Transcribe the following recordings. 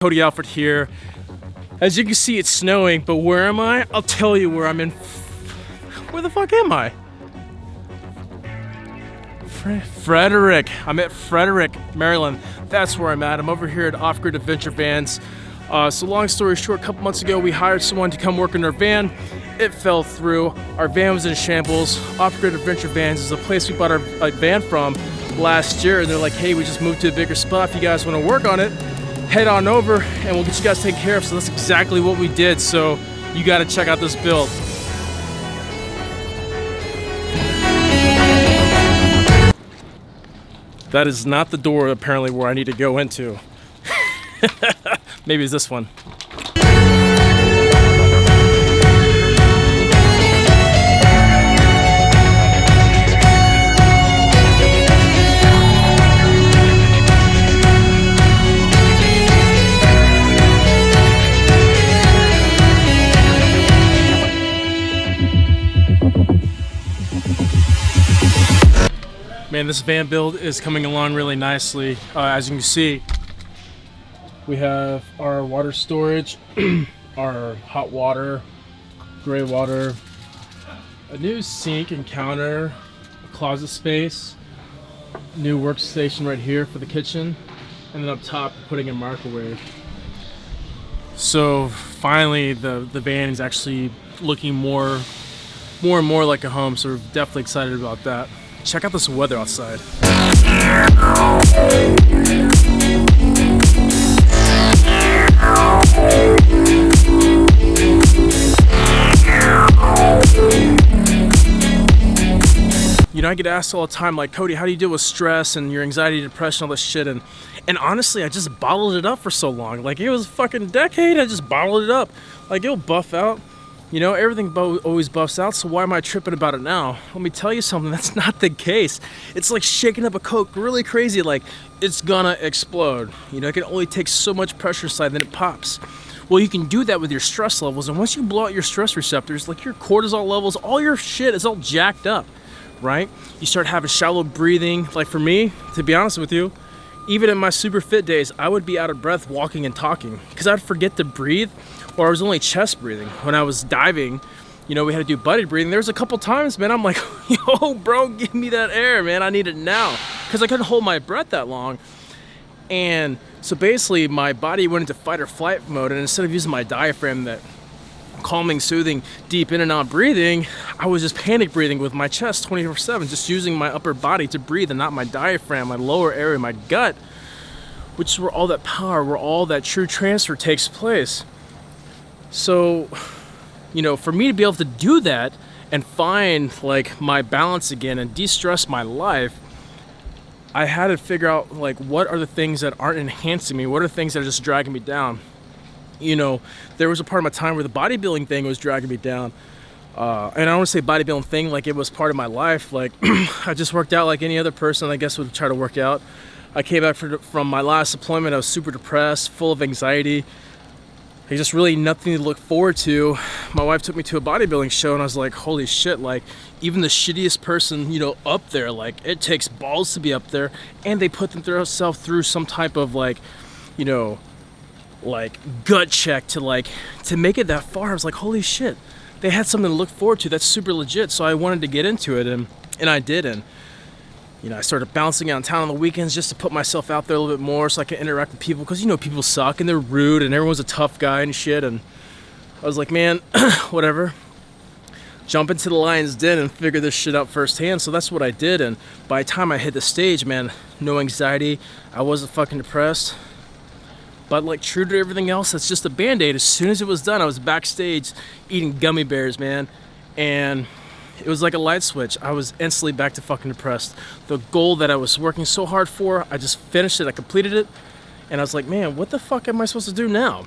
Cody Alfred here. As you can see, it's snowing, but where am I? I'll tell you where I'm in. Where the fuck am I? Frederick. I'm at Frederick, Maryland. That's where I'm at. I'm over here at Off Grid Adventure Vans. So long story short, a couple months ago, we hired someone to come work in our van. It fell through. Our van was in shambles. Off Grid Adventure Vans is a place we bought our van from last year. And they're like, hey, we just moved to a bigger spot. If you guys want to work on it, head on over and we'll get you guys taken care of. So that's exactly what we did. So you got to check out this build. That is not the door apparently where I need to go into. Maybe it's this one. Man, this van build is coming along really nicely. As you can see, we have our water storage, our hot water, gray water, a new sink and counter, a closet space, new workstation right here for the kitchen, and then up top, putting a microwave. So finally, the van is actually looking more and more like a home. So we're definitely excited about that. Check out this weather outside. You know, I get asked all the time, like, Cody, how do you deal with stress and your anxiety, depression, all this shit? And honestly, I just bottled it up for so long. Like, it was a fucking decade, I just bottled it up. Like, it'll buff out. You know, everything always buffs out, so why am I tripping about it now? Let me tell you something, that's not the case. It's like shaking up a Coke really crazy, like it's gonna explode. You know, it can only take so much pressure inside, then it pops. Well, you can do that with your stress levels, and once you blow out your stress receptors, like your cortisol levels, all your shit is all jacked up, right? You start having shallow breathing. Like for me, to be honest with you, even in my super fit days, I would be out of breath walking and talking because I'd forget to breathe, or I was only chest breathing. When I was diving, you know, we had to do buddy breathing. There was a couple times, man, I'm like, yo, bro, give me that air, man. I need it now. Because I couldn't hold my breath that long. And so basically, my body went into fight or flight mode. And instead of using my diaphragm, that calming, soothing, deep in and out breathing, I was just panic breathing with my chest 24/7, just using my upper body to breathe and not my diaphragm, my lower area, my gut, which is where all that power, where all that true transfer takes place. So, you know, for me to be able to do that and find like my balance again and de-stress my life, I had to figure out like what are the things that aren't enhancing me, what are the things that are just dragging me down. You know, there was a part of my time where the bodybuilding thing was dragging me down. And I don't want to say bodybuilding thing like it was part of my life. Like I just worked out like any other person, I guess, would try to work out. I came back from my last deployment. I was super depressed, full of anxiety. There's just really nothing to look forward to. My wife took me to a bodybuilding show and I was like, holy shit, like even the shittiest person, you know, up there, like it takes balls to be up there, and they put themselves through some type of like, you know, like gut check to make it that far. I was like, holy shit, they had something to look forward to. That's super legit. So I wanted to get into it, and I did. And you know, I started bouncing out in town on the weekends just to put myself out there a little bit more so I could interact with people, because you know, people suck and they're rude and everyone's a tough guy and shit. And I was like, man, whatever, jump into the lion's den and figure this shit out firsthand. So that's what I did. And by the time I hit the stage, man, no anxiety, I wasn't fucking depressed. But like true to everything else, that's just a band-aid. As soon as it was done, I was backstage eating gummy bears, man. And it was like a light switch. I was instantly back to fucking depressed. The goal that I was working so hard for, I just finished it, I completed it. And I was like, man, what the fuck am I supposed to do now?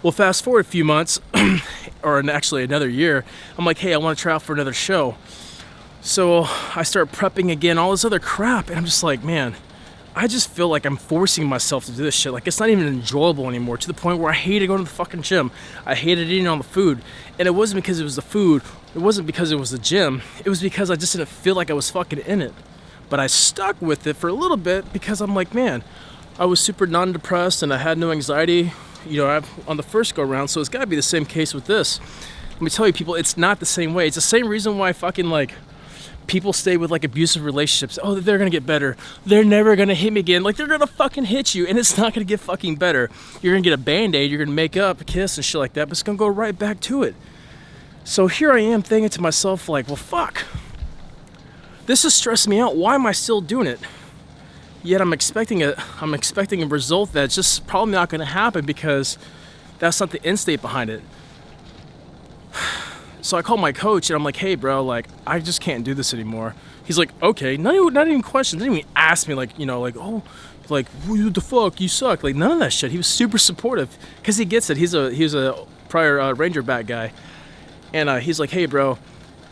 Well, fast forward a few months, or actually another year, I'm like, hey, I want to try out for another show. So I start prepping again, all this other crap. And I'm just like, man, I just feel like I'm forcing myself to do this shit. Like, it's not even enjoyable anymore, to the point where I hated going to the fucking gym. I hated eating all the food. And it wasn't because it was the food. It wasn't because it was the gym. It was because I just didn't feel like I was fucking in it. But I stuck with it for a little bit because I'm like, man, I was super non-depressed and I had no anxiety, on the first go around. So it's got to be the same case with this. Let me tell you, people, it's not the same way. It's the same reason why fucking like people stay with like abusive relationships. Oh, they're gonna get better. They're never gonna hit me again. Like, they're gonna fucking hit you, and it's not gonna get fucking better. You're gonna get a band-aid. You're gonna make up, kiss, and shit like that. But it's gonna go right back to it. So here I am thinking to myself, like, well, fuck. This is stressing me out. Why am I still doing it? Yet I'm expecting a result that's just probably not going to happen because that's not the end state behind it. So I called my coach and I'm like, hey bro, like, I just can't do this anymore. He's like, okay, not even questions, didn't even ask me like, oh, like, what the fuck, you suck. Like, none of that shit. He was super supportive because he gets it. He was a prior Ranger bat guy. And he's like, hey bro,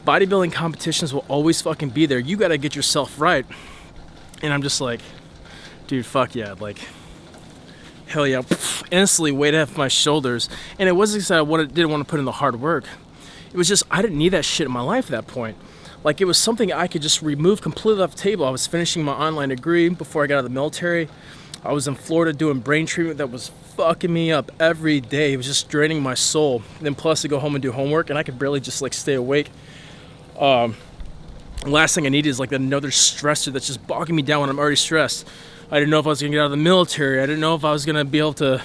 bodybuilding competitions will always fucking be there. You got to get yourself right. And I'm just like, dude, fuck yeah, like, hell yeah. Instantly weight off my shoulders. And it wasn't because I didn't want to put in the hard work. It was just, I didn't need that shit in my life at that point. Like, it was something I could just remove completely off the table. I was finishing my online degree before I got out of the military. I was in Florida doing brain treatment that was fucking me up every day. It was just draining my soul. And then plus to go home and do homework, and I could barely just like stay awake. Last thing I needed is like another stressor that's just bogging me down when I'm already stressed. I didn't know if I was gonna get out of the military. I didn't know if I was gonna be able to,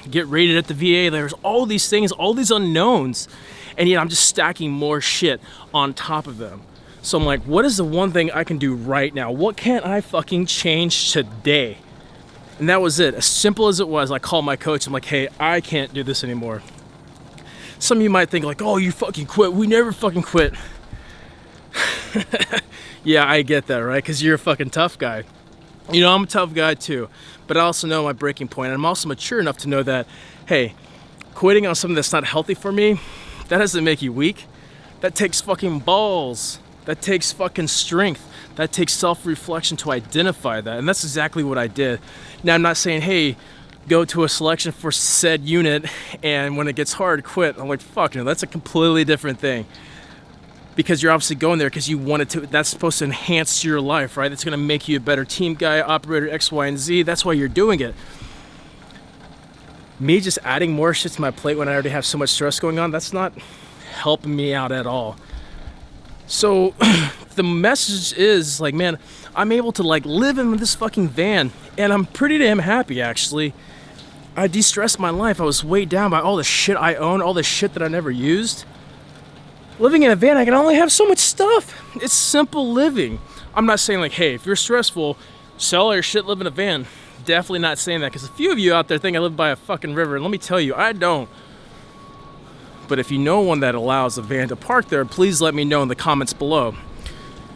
get rated at the VA. There's all these things, all these unknowns, and yet I'm just stacking more shit on top of them. So I'm like, what is the one thing I can do right now? What can I fucking change today? And that was it. As simple as it was, I called my coach. I'm like, hey, I can't do this anymore. Some of you might think like, oh, you fucking quit. We never fucking quit. Yeah, I get that, right? Because you're a fucking tough guy. I'm a tough guy too, but I also know my breaking point. And I'm also mature enough to know that, hey, quitting on something that's not healthy for me, that doesn't make you weak. That takes fucking balls. That takes fucking strength. That takes self-reflection to identify that. And that's exactly what I did. Now, I'm not saying, hey, go to a selection for said unit and when it gets hard, quit. I'm like, fuck no, that's a completely different thing. Because you're obviously going there because you want it to, that's supposed to enhance your life, right? That's going to make you a better team guy, operator, X, Y, and Z. That's why you're doing it. Me just adding more shit to my plate when I already have so much stress going on, that's not helping me out at all. So the message is like, man, I'm able to like live in this fucking van and I'm pretty damn happy actually. I de-stressed my life. I was weighed down by all the shit I own, all the shit that I never used. Living in a van, I can only have so much stuff. It's simple living. I'm not saying like, hey, if you're stressful, sell all your shit, live in a van. Definitely not saying that because a few of you out there think I live by a fucking river. And let me tell you, I don't. But if you know one that allows a van to park there, please let me know in the comments below.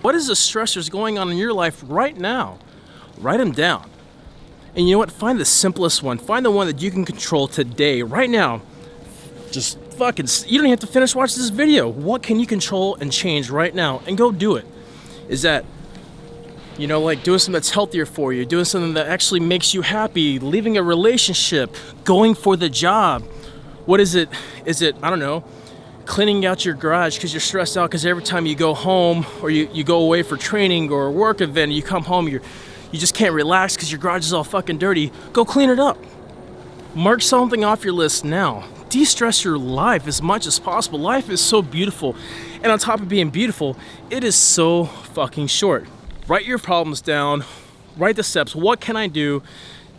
What is the stressors going on in your life right now? Write them down. And you know what? Find the simplest one. Find the one that you can control today, right now. Just fucking, you don't even have to finish watching this video. What can you control and change right now? And go do it. Is that, like doing something that's healthier for you, doing something that actually makes you happy, leaving a relationship, going for the job. What is it? Is it, I don't know, cleaning out your garage because you're stressed out because every time you go home or you go away for training or a work event, you come home, you just can't relax because your garage is all fucking dirty. Go clean it up. Mark something off your list now. De-stress your life as much as possible. Life is so beautiful. And on top of being beautiful, it is so fucking short. Write your problems down. Write the steps. What can I do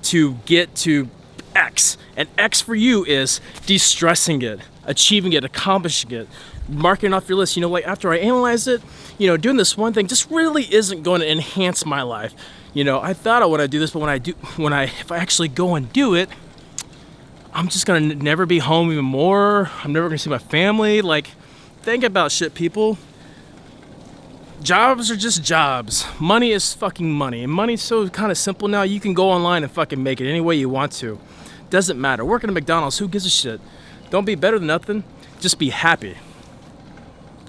to get to X? And X for you is de-stressing it, achieving it, accomplishing it, marking off your list. Like after I analyze it, doing this one thing just really isn't going to enhance my life. I thought I want to do this, but if I actually go and do it, I'm just gonna never be home even more. I'm never gonna see my family. Like, think about shit, people. Jobs are just jobs. Money is fucking money. And money's so kind of simple now. You can go online and fucking make it any way you want to. Doesn't matter. Working at McDonald's, who gives a shit? Don't be better than nothing. Just be happy.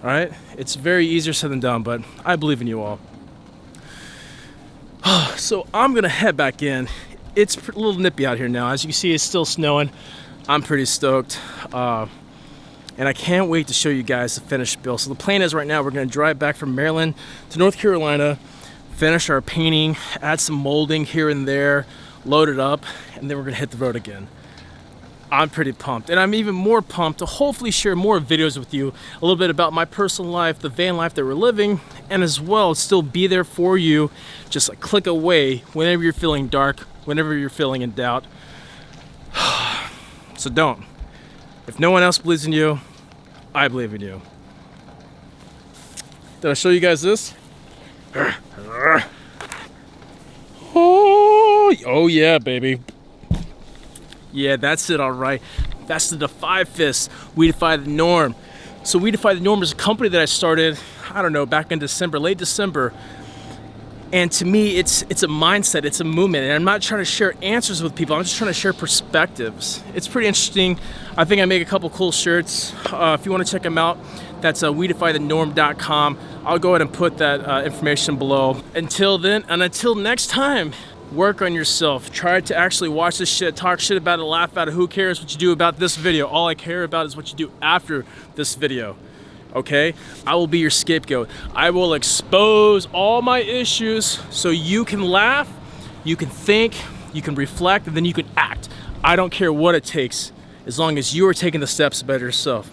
All right? It's very easier said than done, but I believe in you all. So I'm gonna head back in. It's a little nippy out here now. As you can see, it's still snowing. I'm pretty stoked. And I can't wait to show you guys the finished build. So the plan is right now we're going to drive back from Maryland to North Carolina, finish our painting, add some molding here and there, load it up, and then we're gonna hit the road again. I'm pretty pumped, and I'm even more pumped to hopefully share more videos with you, a little bit about my personal life, the van life that we're living, and as well still be there for you, just a click away whenever you're feeling dark, whenever you're feeling in doubt. So don't. If no one else believes in you, I believe in you. Did I show you guys this? Oh yeah, baby. Yeah, that's it, all right. That's the Defy Fist. We Defy the Norm. So We Defy the Norm is a company that I started, I don't know, back in December, late December. And to me, it's a mindset, it's a movement. And I'm not trying to share answers with people, I'm just trying to share perspectives. It's pretty interesting. I think I make a couple cool shirts. If you want to check them out, that's wedefythenorm.com. I'll go ahead and put that information below. Until then, and until next time, work on yourself. Try to actually watch this shit, talk shit about it, laugh about it. Who cares what you do about this video? All I care about is what you do after this video. Okay? I will be your scapegoat. I will expose all my issues so you can laugh, you can think, you can reflect, and then you can act. I don't care what it takes, as long as you are taking the steps to better yourself.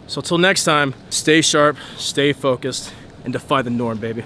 So till next time, stay sharp, stay focused, and defy the norm, baby.